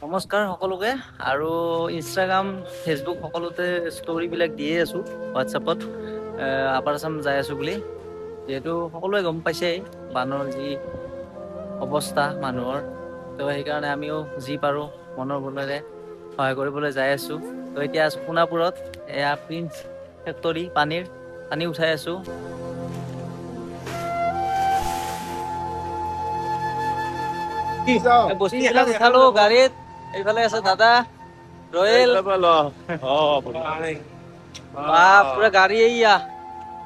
নমস্কাৰ সকলোকে আৰু ইনষ্টাগ্ৰাম ফেচবুক সকলোতে ষ্টৰিবিলাক দিয়ে আছোঁ হোৱাটছআপত আপাৰ আছাম যাই আছোঁ বুলি যিহেতু সকলোৱে গম পাইছেই বানৰ যি অৱস্থা মানুহৰ তো সেইকাৰণে আমিও যি পাৰোঁ মনৰ বলেৰে সহায় কৰিবলৈ যাই আছোঁ। তো এতিয়া আছোঁ সোণাপুৰত, এয়া প্ৰিন্স ফেক্টৰী পানী উঠাই আছোঁ। বস্তুবিলাক উঠালো গাড়ীত। এইফালে আছে দাদা ৰয়েল, পুৰা গাড়ী এইয়া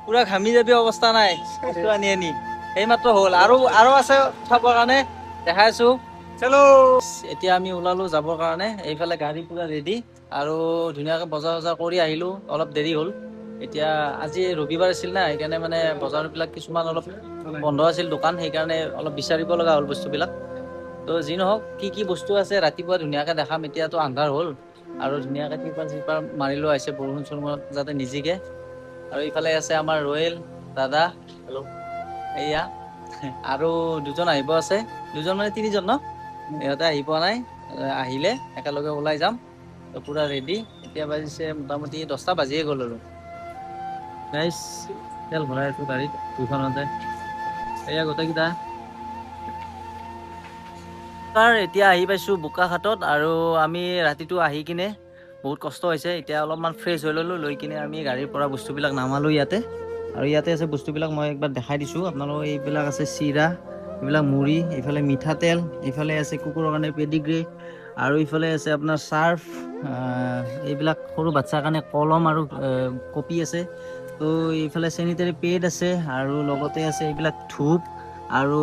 পুৰা ঘামি যাবি অৱস্থা নাই বস্তু আনি এইমাত্ৰ হ'ল আৰু আছে উঠাবৰ কাৰণে দেখাইছো। চলো এতিয়া আমি ওলালো যাবৰ কাৰণে। এইফালে গাড়ী পুৰা ৰেডি আৰু ধুনীয়াকে বজাৰ কৰি আহিলো। অলপ দেৰি হ'ল, এতিয়া আজি ৰবিবাৰ আছিল না, সেইকাৰণে মানে বজাৰবিলাক কিছুমান অলপ বন্ধ আছিল দোকান, সেইকাৰণে অলপ বিচাৰিব লগা হ'ল বস্তুবিলাক। তো যি নহওক কি বস্তু আছে ৰাতিপুৱা ধুনীয়াকে দেখাম। এতিয়াতো আন্ধাৰ হ'ল আৰু ধুনীয়াকে ত্ৰিপাল মাৰি লোৱা হৈছে বৰষুণ চৰষুণত যাতে নিজিকে। আৰু ইফালে আছে আমাৰ ৰয়েল দাদা, এয়া আৰু দুজন আহিব আছে, দুজন মানে তিনিজন ন, ইহঁতে আহি পোৱা নাই, আহিলে একেলগে ওলাই যাম। তো পুৰা ৰেডি। এতিয়া বাজিছে মোটামুটি 10টা বাজিয়ে গ'ল আৰু গাইছ তেল ভৰাই আছো গাড়ীত দুইখনতে। এয়া গোটেইকেইটা এতিয়া আহি পাইছো বোকাখাতত আৰু আমি ৰাতিটো আহি কিনে বহুত কষ্ট হৈছে। এতিয়া অলপমান ফ্ৰেছ হৈ ললো, লৈ কিনে আমি গাড়ীৰ পৰা বস্তুবিলাক নামালো ইয়াতে। আৰু ইয়াতে আছে বস্তুবিলাক মই একবাৰ দেখাই দিছো আপোনালোকক। এইবিলাক আছে চিৰা, এইবিলাক মুড়ি, এইফালে মিঠাতেল, এইফালে আছে কুকুৰৰ কাৰণে পেডিগ্ৰী, আৰু ইফালে আছে আপোনাৰ চাৰ্ফ, এইবিলাক সৰু বাচ্ছাৰ কাৰণে কলম আৰু কপি আছে। তো এইফালে চেনিটাৰী পেড আছে আৰু লগতে আছে এইবিলাক ধূপ আৰু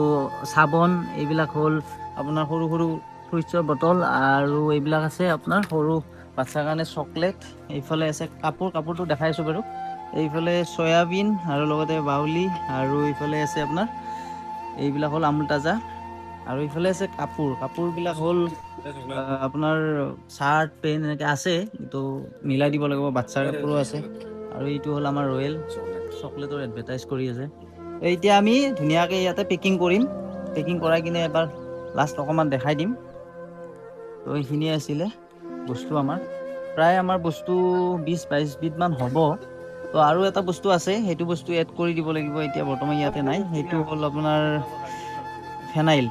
চাবোন। এইবিলাক হ'ল আপোনাৰ সৰু সৰু ফ্ৰুইটছৰ বটল, আৰু এইবিলাক আছে আপোনাৰ সৰু বাচ্ছাৰ কাৰণে চকলেট। এইফালে আছে কাপোৰটো দেখাইছো বাৰু। এইফালে চয়াবিন আৰু লগতে বাউলি, আৰু এইফালে আছে আপোনাৰ এইবিলাক হ'ল আমুল তাজা, আৰু এইফালে আছে কাপোৰবিলাক হ'ল আপোনাৰ চাৰ্ট পেণ্ট এনেকে আছে, তো মিলাই দিব লাগিব। বাচ্ছাৰ কাপোৰো আছে। আৰু এইটো হ'ল আমাৰ ৰয়েল চকলেটৰ এডভাৰটাইজ কৰি আছে। এতিয়া আমি ধুনীয়াকে ইয়াতে পেকিং কৰিম, পেকিং কৰাই কিনে এবাৰ লাষ্ট অকণমান দেখাই দিম। তো এইখিনিয়ে আছিলে বস্তু আমাৰ, প্ৰায় আমাৰ বস্তু 20-22 বিধমান হ'ব। তো আৰু এটা বস্তু আছে, সেইটো বস্তু এড কৰি দিব লাগিব। এতিয়া বৰ্তমান ইয়াতে নাই, সেইটো হ'ল আপোনাৰ ফেনাইল।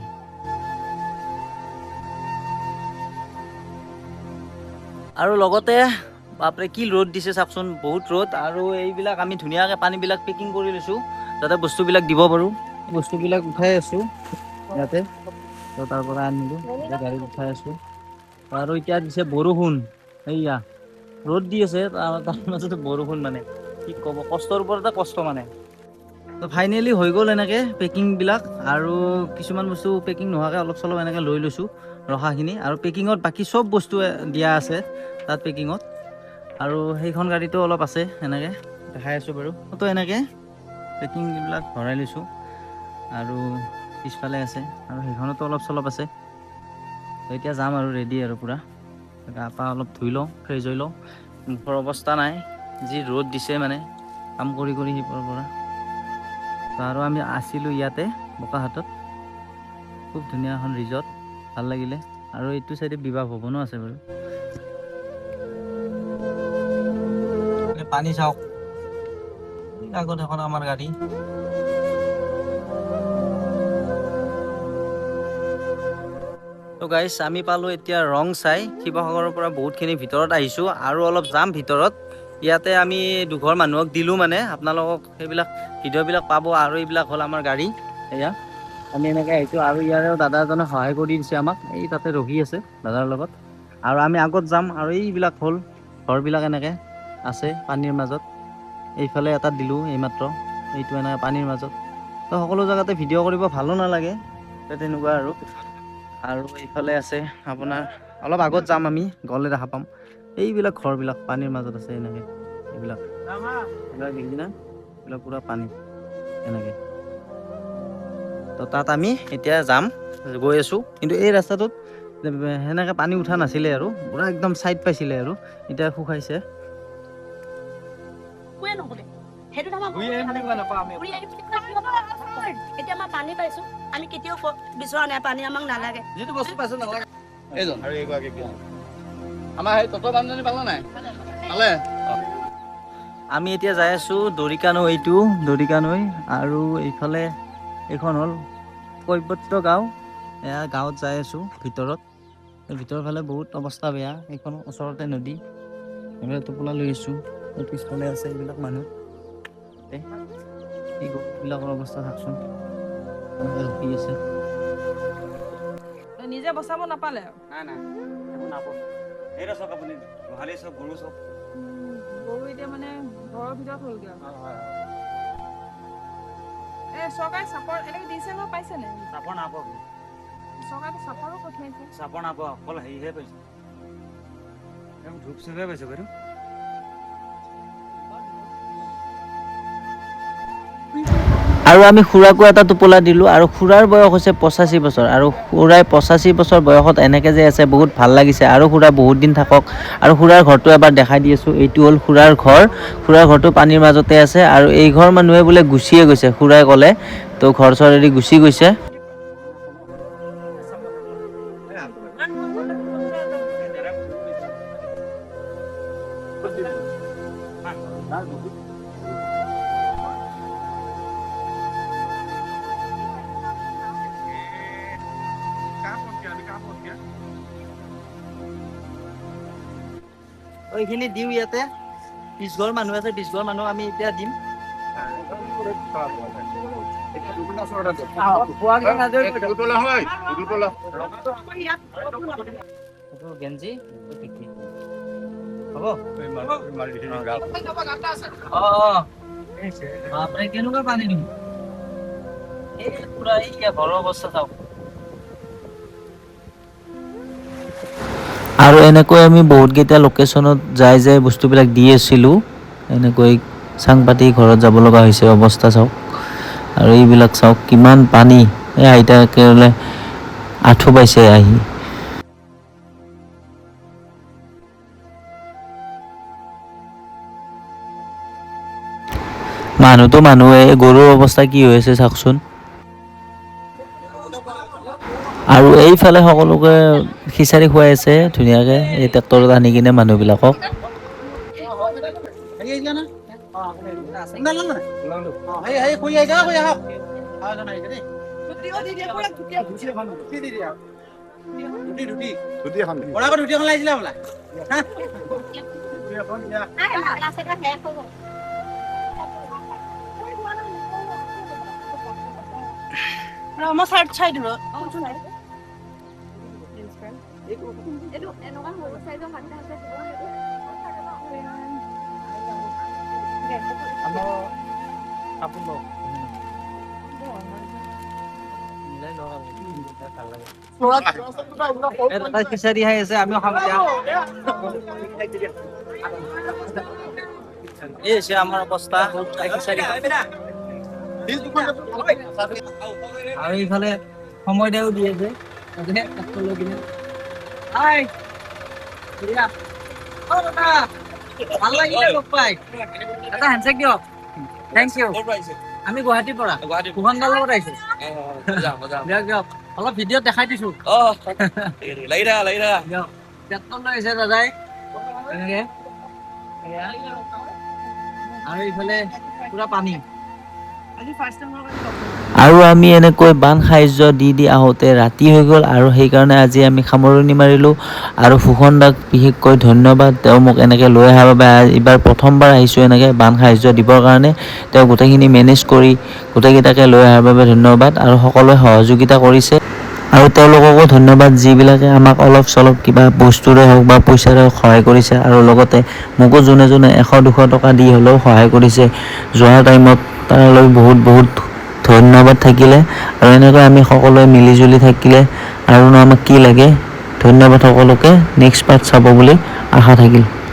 আৰু লগতে বাপৰে কি ৰ'দ দিছে চাওকচোন, বহুত ৰ'দ। আৰু এইবিলাক আমি ধুনীয়াকে পানীবিলাক পেকিং কৰি লৈছো যাতে বস্তুবিলাক দিব পাৰো। বস্তুবিলাক উঠাই আছো ইয়াতে, তো তাৰ পৰা আনিলো গাড়ীত উঠাই আছো। আৰু এতিয়া দিছে বৰষুণ, এইয়া ৰ'দ দি আছে, তাৰ মাজতে বৰষুণ, মানে কি ক'ব, কষ্টৰ ওপৰতে কষ্ট মানে। তো ফাইনেলি হৈ গ'ল এনেকে পেকিংবিলাক। আৰু কিছুমান বস্তু পেকিং নোহোৱাকৈ অলপ চলপ এনেকৈ লৈ লৈছোঁ ৰখাখিনি। আৰু পেকিঙত বাকী চব বস্তু দিয়া আছে তাত পেকিঙত। আৰু সেইখন গাড়ীতো অলপ আছে এনেকৈ দেখাই আছোঁ বাৰু। তো এনেকৈ পেকিংবিলাক ভৰাই লৈছোঁ। আৰু পিছফালে আছে, আৰু সেইখনতো অলপ চলপ আছে। তো এতিয়া যাম আৰু ৰেডি আৰু পূৰা গা পা অলপ ধুই লওঁ, ফ্ৰেছ হৈ লওঁ। মুখৰ অৱস্থা নাই, যি ৰ'দ দিছে মানে কাম কৰি সিপৰ পৰা। আৰু আমি আছিলোঁ ইয়াতে বোকাখাতত, খুব ধুনীয়া এখন ৰিজৰ্ট, ভাল লাগিলে। আৰু এইটো চাইডে বিবাহ ভৱনো আছে বাৰু। পানী চাওক, আগত এখন আমাৰ গাড়ী। তো গাইছ আমি পালোঁ এতিয়া ৰং চাই। শিৱসাগৰৰ পৰা বহুতখিনি ভিতৰত আহিছোঁ আৰু অলপ যাম ভিতৰত। ইয়াতে আমি দুঘৰ মানুহক দিলোঁ, মানে আপোনালোকক সেইবিলাক ভিডিঅ'বিলাক পাব। আৰু এইবিলাক হ'ল আমাৰ গাড়ী, এয়া আমি এনেকৈ আহিছোঁ। আৰু ইয়াৰেও দাদা এজনে সহায় কৰি দিছে আমাক, এই তাতে ৰখি আছে দাদাৰ লগত। আৰু আমি আগত যাম। আৰু এইবিলাক হ'ল ঘৰবিলাক এনেকৈ আছে পানীৰ মাজত। এইফালে এটা দিলোঁ এইমাত্ৰ, এইটো এনেকৈ পানীৰ মাজত। তো সকলো জেগাতে ভিডিঅ' কৰিব ভালো নালাগে, তেনেকুৱা আৰু এইফালে আছে আপোনাৰ, অলপ আগত যাম আমি, গ'লে দেখা পাম এইবিলাক ঘৰবিলাক পানীৰ মাজত আছে এনেকৈ। এইবিলাক দেখিছে না, এইবিলাক পূৰা পানী এনেকৈ। তো তাত আমি এতিয়া যাম, গৈ আছোঁ। কিন্তু এই ৰাস্তাটোত সেনেকৈ পানী উঠা নাছিলে আৰু, পূৰা একদম ছাইড পাইছিলে, আৰু এতিয়া শুকাইছে। এতিয়া আমাৰ পানী পাইছো, আমি কেতিয়াও বিচৰা নাই পানী আমাক নালাগে। যিটো বস্তু পাইছো নালাগে। এইজন আৰু এইগৰাকী আমাৰ সেই তত বান্ধনী পালে নাই পালে আমি এতিয়া যাই আছোঁ দৰিকা নৈ, এইটো দৰিকা নৈ। আৰু এইফালে এইখন হ'ল কৈবত্য গাঁও। এয়া গাঁৱত যাই আছোঁ ভিতৰৰ ফালে বহুত অৱস্থা বেয়া। এইখন ওচৰতে নদী। এইফালে টোপোলা লৈ আছোঁ। পিছফালে আছে এইবিলাক মানুহ। এই গৰুবিলাকৰ অৱস্থা চাওকচোন, ৰখি আছে। নিজে বচাব নাপালে? নাই নাপাব। এইটো চাওক আপুনি গোহালি চব গৰু চব গৰু এতিয়া মানে ঘৰৰ ভিতৰত হ'লগৈ আৰু। চৰকাৰে চাপৰ এনেকে দিছে নহয়, পাইছে নে? চাপৰ নাপাব। চৰকাৰে চাপৰো পঠিয়াইছে। চাপৰ নাপাব, অকল হেৰিহে পাইছে, ধূপ চুপহে পাইছে বাইদেউ। আৰু আমি খুৰাকো এটা টোপোলা দিলোঁ। আৰু খুৰাৰ বয়স হৈছে 85 বছৰ। আৰু খুৰাই 85 বছৰ বয়সত এনেকৈ যে আছে, বহুত ভাল লাগিছে। আৰু খুৰা বহুত দিন থাকক। আৰু খুৰাৰ ঘৰটো এবাৰ দেখাই দি আছোঁ। এইটো হ'ল খুৰাৰ ঘৰ। খুৰাৰ ঘৰটো পানীৰ মাজতে আছে। আৰু এই ঘৰ মানুহে বোলে গুচিয়ে গৈছে, খুৰাই ক'লে। তো ঘৰ চৰ এৰি গুচি গৈছে। এইখিনি দিওঁ ইয়াতে। 20 ঘৰ মানুহ আছে, 20 ঘৰ মানুহ আমি এতিয়া দিম। গেঞ্জি হ'ব। বাপৰে কেনেকুৱা পানী দিম। এই পুৰা এই ঘৰৰ অৱস্থা চাওক। আৰু এনেকৈ আমি বহুতকেইটা লোকেশ্যনত যাই বস্তুবিলাক দি আছিলোঁ। এনেকৈ চাং পাতি ঘৰত যাব লগা হৈছে, অৱস্থা চাওক। আৰু এইবিলাক চাওক কিমান পানী। এই আইতা একেবাৰে আঁঠু পাইছে আহি। মানুহটো মানুহে, গৰুৰ অৱস্থা কি হৈ আছে চাওকচোন। আৰু এইফালে সকলোকে খিচাৰি খুৱাই আছে ধুনীয়াকৈ, এই ট্ৰেক্টৰত আনি কিনে মানুহবিলাকক। মই চাই দিব। খিচাৰি খাই আছে, আমিও খাম। এই হৈছে আমাৰ অৱস্থা। আৰু এইফালে সময়দায়ো দি আছে। ভাল লাগিলে লগ পাই। এটা হেণ্ডশেক দিয়ক। Thank you. আমি গুৱাহাটীৰ পৰা কুহনদাৰ লগত আহিছো। দিয়ক দিয়ক, অলপ ভিডিঅ'ত দেখাই দিছো। ট্ৰেক্টৰ লৈ আহিছে দাদাই এনেকে। আৰু এইফালে পুৰা পানী। আৰু আমি এনেকৈ বান সাহাৰ্য দি আহোঁতে ৰাতি হৈ গ'ল। আৰু সেইকাৰণে আজি আমি সামৰণি মাৰিলোঁ। আৰু ফুকন দাক বিশেষকৈ ধন্যবাদ, তেওঁ মোক এনেকৈ লৈ অহাৰ বাবে। এইবাৰ প্ৰথমবাৰ আহিছোঁ এনেকৈ বান সাহাৰ্য দিবৰ কাৰণে। তেওঁ গোটেইখিনি মেনেজ কৰি গোটেইকেইটাকে লৈ অহাৰ বাবে ধন্যবাদ। আৰু সকলোৱে সহযোগিতা কৰিছে। আৰু তেওঁলোককো ধন্যবাদ, যিবিলাকে আমাক অলপ চলপ কিবা বস্তুৰে হওক বা পইচাৰে হওক সহায় কৰিছে। আৰু লগতে মোকো যোনে 100-200 টকা দি হ'লেও সহায় কৰিছে যোৱাৰ টাইমত, তালৈ বহুত বহুত ধন্যবাদ থাকিলে। আৰু এনেকৈ আমি সকলোৱে মিলিজুলি থাকিলে আৰু আমাক কি লাগে। ধন্যবাদ সকলোকে। নেক্সট পাৰ্ট চাব বুলি আশা থাকিল।